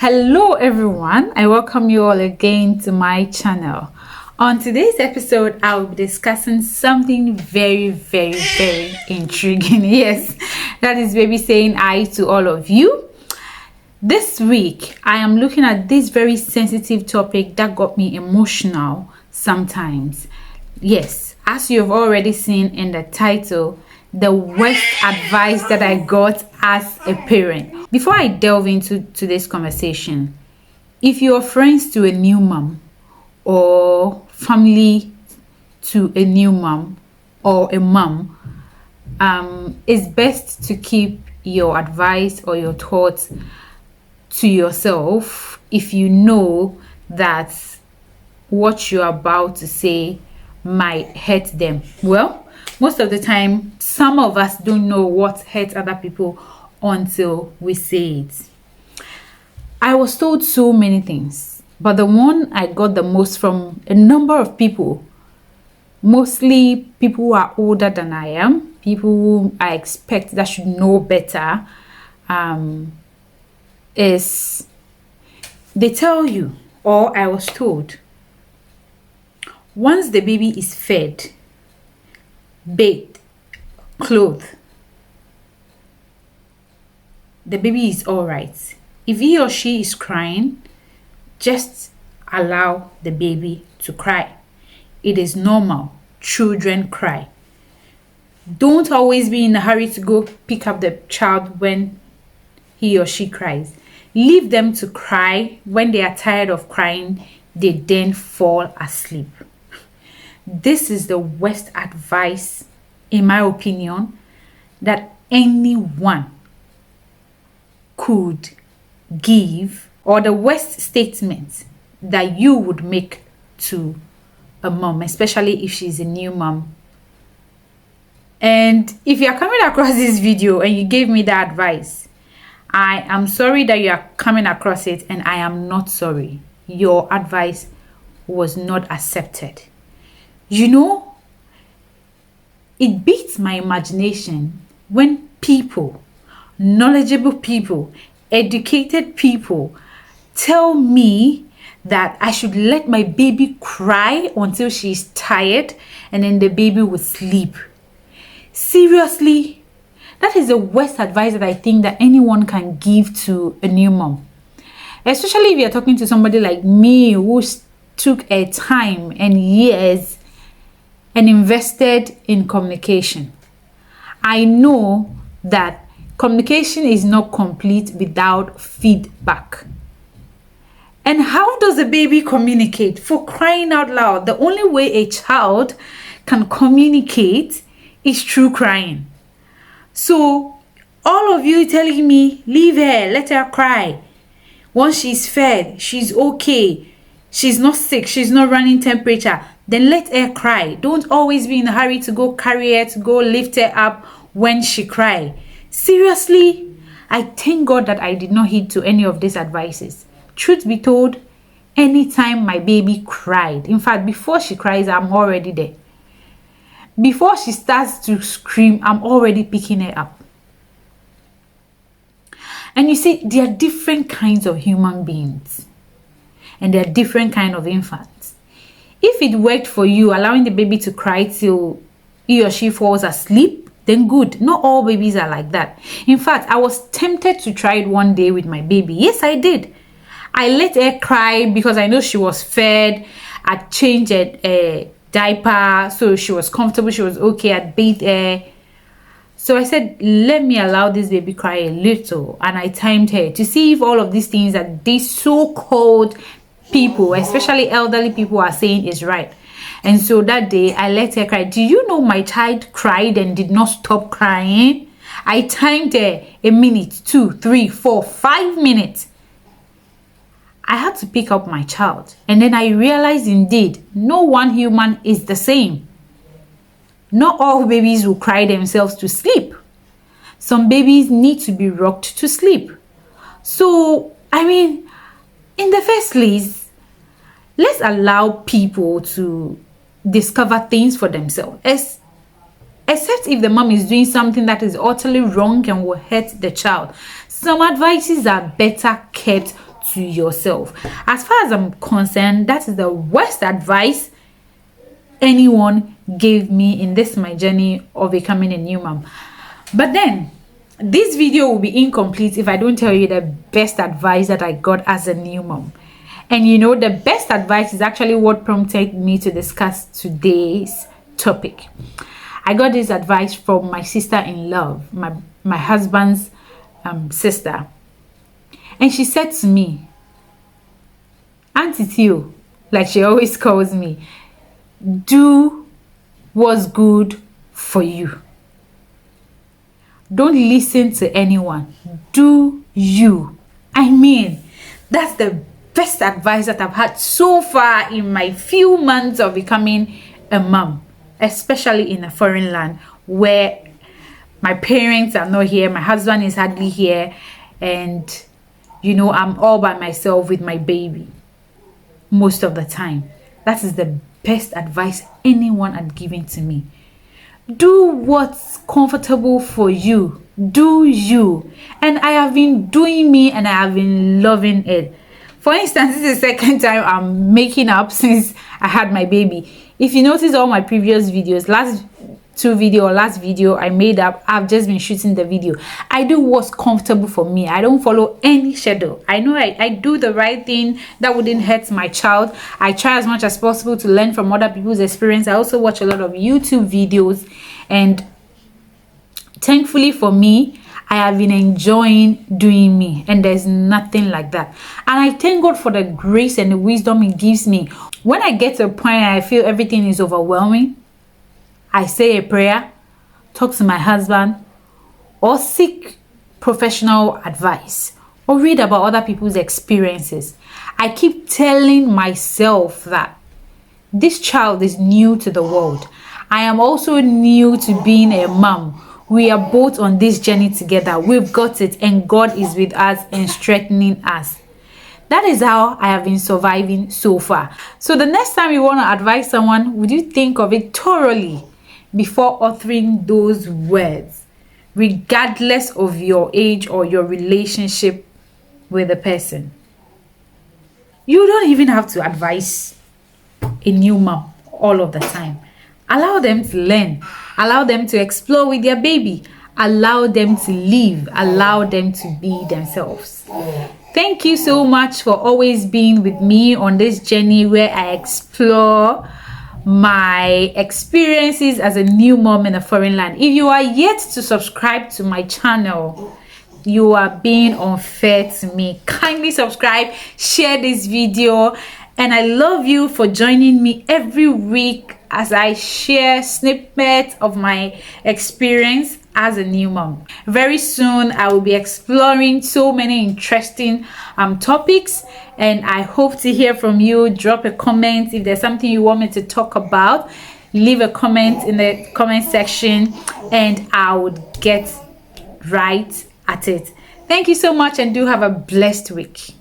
Hello everyone, I welcome you all again to my channel. On today's episode, I will be discussing something very intriguing. Yes, that is baby saying hi to all of you. This week, I am looking at this very sensitive topic that got me emotional sometimes. Yes, as you've already seen in the title, the worst advice that I got as a parent. Before I delve into today's conversation, if you're friends to a new mom or family to a new mom or a mom, it's best to keep your advice or your thoughts to yourself if you know that what you're about to say might hurt them. Well, most of the time, some of us don't know what hurts other people until we say it. I was told so many things, but the one I got the most from a number of people, mostly people who are older than I am, people who I expect that should know better, is they tell you, or I was told, once the baby is fed, bathed, clothed, the baby is all right. If he or she is crying, just allow the baby to cry. It is normal. Children cry. Don't always be in a hurry to go pick up the child when he or she cries. Leave them to cry. When they are tired of crying, they then fall asleep. This is the worst advice, in my opinion, that anyone could give, or the worst statement that you would make to a mom, especially if she's a new mom. And if you're coming across this video and you gave me that advice, I am sorry that you are coming across it, and I am not sorry. Your advice was not accepted. You know, it beats my imagination when people, knowledgeable people, educated people tell me that I should let my baby cry until she's tired and then the baby will sleep. Seriously? That is the worst advice that I think that anyone can give to a new mom. Especially if you're talking to somebody like me who took a time and years and invested in communication. I know that communication is not complete without feedback. And how does a baby communicate? For crying out loud, the only way a child can communicate is through crying. So, all of you telling me, leave her, let her cry. Once she's fed, she's okay, she's not sick, she's not running temperature, then let her cry. Don't always be in a hurry to go carry her, to go lift her up when she cries. Seriously, I thank God that I did not heed to any of these advices. Truth be told, anytime my baby cried, in fact, before she cries, I'm already there. Before she starts to scream, I'm already picking her up. And you see, there are different kinds of human beings. And there are different kinds of infants. If it worked for you, allowing the baby to cry till he or she falls asleep, then good. Not all babies are like that. In fact, I was tempted to try it one day with my baby. Yes, I did. I let her cry because I know she was fed. I changed a diaper, so she was comfortable, she was okay. I bathed her. So I said, let me allow this baby cry a little. And I timed her to see if all of these things that these so-called people, especially elderly people, are saying is right. And so that day, I let her cry. Do you know my child cried and did not stop crying? I timed her 1 minute, 2, 3, 4, 5 minutes. I had to pick up my child. And then I realized indeed, no one human is the same. Not all babies will cry themselves to sleep. Some babies need to be rocked to sleep. So, I mean, in the first place, let's allow people to discover things for themselves. Except if the mom is doing something that is utterly wrong and will hurt the child. Some advices are better kept to yourself. As far as I'm concerned, that is the worst advice anyone gave me in this my journey of becoming a new mom. But then this video will be incomplete if I don't tell you the best advice that I got as a new mom. And you know, the best advice is actually what prompted me to discuss today's topic. I got this advice from my sister-in-law, my husband's sister. And she said to me, Auntie Theo, like she always calls me, do what's good for you. Don't listen to anyone. Do you. I mean, that's the best advice that I've had so far in my few months of becoming a mom, especially in a foreign land where my parents are not here, my husband is hardly here, and you know, I'm all by myself with my baby most of the time. That is the best advice anyone had given to me. Do what's comfortable for you. Do you. And I have been doing me, and I have been loving it. For instance, this is the second time I'm making up since I had my baby. If you notice all my previous videos, last video I made up, I've just been shooting the video. I do what's comfortable for me. I don't follow any schedule. I know I do the right thing that wouldn't hurt my child. I try as much as possible to learn from other people's experience. I also watch a lot of YouTube videos, and thankfully for me, I have been enjoying doing me, and there's nothing like that. And I thank God for the grace and the wisdom He gives me. When I get to a point and I feel everything is overwhelming, I say a prayer, talk to my husband, or seek professional advice, or read about other people's experiences. I keep telling myself that this child is new to the world. I am also new to being a mom. We are both on this journey together. We've got it, and God is with us and strengthening us. That is how I have been surviving so far. So the next time you want to advise someone, would you think of it thoroughly before uttering those words, regardless of your age or your relationship with the person? You don't even have to advise a new mom all of the time. Allow them to learn. Allow them to explore with their baby. Allow them to live. Allow them to be themselves. Thank you so much for always being with me on this journey where I explore my experiences as a new mom in a foreign land. If you are yet to subscribe to my channel, you are being unfair to me. Kindly subscribe, share this video, and I love you for joining me every week as I share snippets of my experience as a new mom. Very soon I will be exploring so many interesting topics, and I hope to hear from you. Drop a comment if there's something you want me to talk about. Leave a comment in the comment section and I would get right at it. Thank you so much, and do have a blessed week.